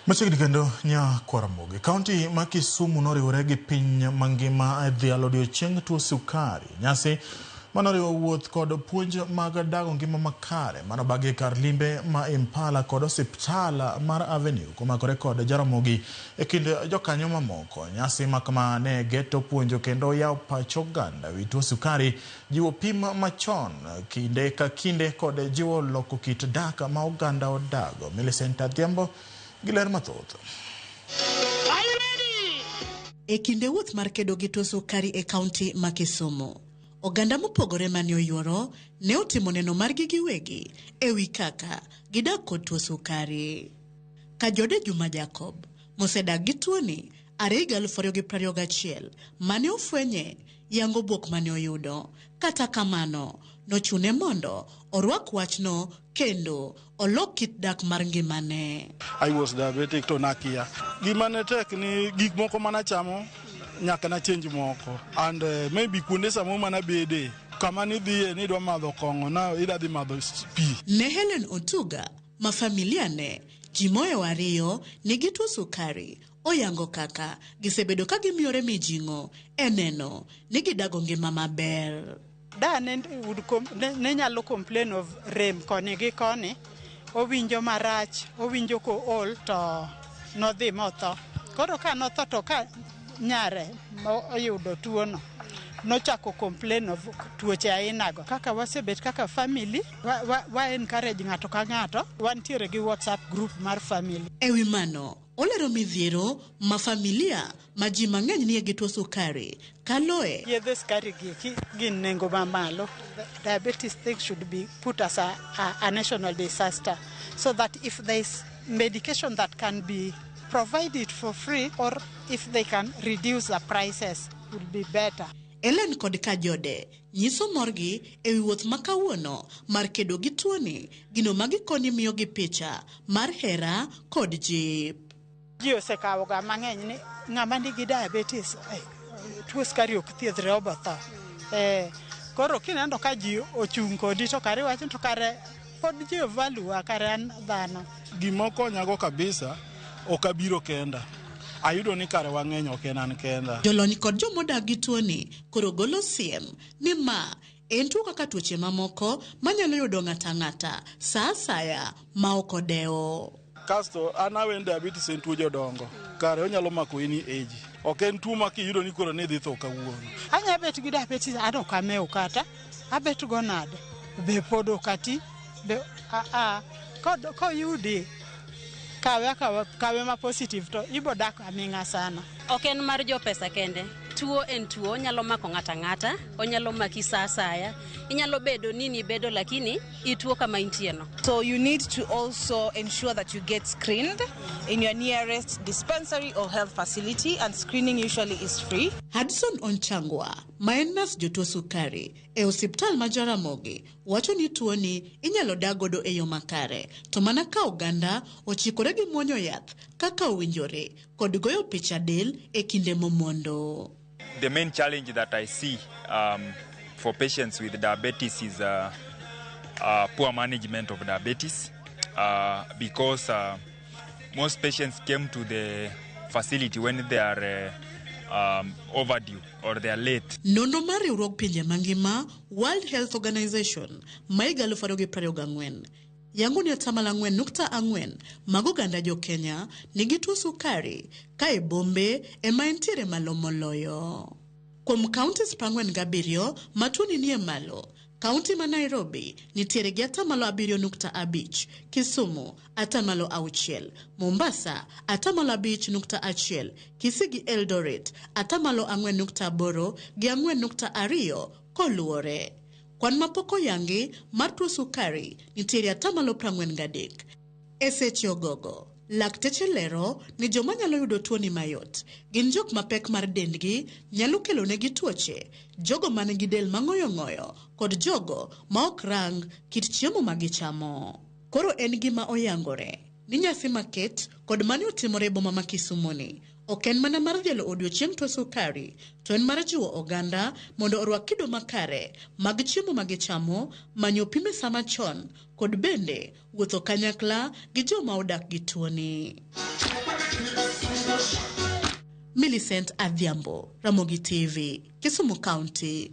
Machiegni kendo nya Kwaramogi. Kaunti ma Kisumu noriwore gi piny mangima dhialo odiechieng' tuo sukari. Nyasi manoriwo wuoth kod puonj mag dago ngima makare manobagi kar limbe ma Impala kod osiptal mar Avenue komakore kod Jaramogi e kind jokanyo mamoko. Nyasi makama ne geto puonjo kendo yawo pach oganda wi tuo sukari, jiwo pim machon kinde ka kinde kod jiwo loko kit dak ma oganda odago. Millicent Adhiambo Giler mathoth. E kinde wuoth mar kedo gi tuo sukari e kaunti ma Kisumu, oganda mopogore mane oyuoro ne otimo neno margi giwegi e wi kaka gidak kod tuo sukari. Kajode Juma Jacob mosedak gi tuoni 2021 mane ofwenye yango buok mane oyudo. Kata kamano nochune mondo orwak wachno kendo olok kit dak mar ngimane. I was diabetic to nakia. Gimane tek ni gik moko mana chamo nyaka na change moko and maybe kuonde samo mana bede kama ni dhie ni dwa madho kongo na ida dhi madho pi. Ne Helen Otuga ma familia ne jimoyo ariyo nigi tuo sukari oyango kaka gisebedo ka gimiyore mijingo eneno ni gidago ngima maber. Da ne nyalo complain of rem koni gi koni, owinjo marach, owinjo ko ol to nodhi motho. Koro ka notho to ka nyare oyudo tuono nochako complain of tuoche ainago. Kaka wasebet kaka family wa encourage ng'ato ka ng'ato, wantiere gi WhatsApp group mar family. Ewi mano olero midhiero ma familia ma ji mang'eny nie gi tuo sukari kaloe. Yedhe sukari gin nengo mamalo. Diabetes thing should be put as a national disaster so that if there is medication that can be provided for free or if they can reduce the prices would be better. Ellen kod Kajode nyiso morgi ewi wuoth makawuono mar kedo gi tuoni, gino magikoni miyo gi picha mar hera kod jip. Ji osekawo ga mang'eny ni ng'ama nigi diabetes tuo sukari ok thiedhre obotho. Koro kinendo ka ji ochung' kodi to kare wacho to kare pod ji value kare an dhano. Gimoko nyago kabisa okabiro kenda. Ayudo ni kare wang'eny ok enan kenda. Jolony kod jomodak gi tuoni koro golo siem ni ma en tuo kaka tuoche mamoko manyalo yudo ng'ata sa asaya ma ok odewo. Kasto anawen diabetes en tuo jodongo. Kare onyalo mako ini age. Ok en tuo ma kiyudo ni koro ne dhi tho kawuono. Anya bet gi diabetes ado kameo kata abet go nade be podo kati be ko yudi kawe ma positive to ibo dak aming'a sana. Ok en mar jo pesa kende. Tuo en tuo nyalo mako ng'ata, onyalo maki sa asaya. Inyalo bedo nini bedo lakini ituo kama intieno. So you need to also ensure that you get screened in your nearest dispensary or health facility, and screening usually is free. Hudson Onchangwa, ma en nas jotuo sukari e osiptal ma Jaramogi, wacho ni tuoni inyalo dagodo e yo makare, to mana ka oganda ochikore gi muonyo yath kaka owinjore kod goyo picha del e kinde momondo. The main challenge that I see for patients with diabetes is poor management of diabetes because most patients came to the facility when they are overdue or they are late. Nono mar riwruok pinje mangima World Health Organization ma 2024 yango ni 4.4 mag oganda jo Kenya nigi tuo sukari ka e bombe ema entiere malo moloyo. Kuom counties 47 ma tuoni nie malo, kaunti ma Nairobi nitiere gi 7.5, Kisumu 6, Mombasa 5.1, Kisii Eldoret 4.8 gi 4.2 koluore. Kwan mapoko yangi mar tuo sukari nitiere 43. E seche ogogo, lakteche lero ni joma nyalo yudo tuoni mayot gin jok mapek mar dendgi nyalo kelo negi tuoche, jogo manigi del mang'oyo kod jogo ma ok rang kit chiemo magichamo. Koro en gima oyangore ni nyasi maket kod mane otimore boma ma Kisumu ni ok en mana mar dhialo odiochieng' tuo sukari, to en mar jiwo oganda mondo orwak kido makare mag chiemo magichamo, manyo pime sama chon kod bende wuotho kanyakla gi joma odak gi tuoni. Millicent Adhiambo, Ramogi TV, Kisumu County.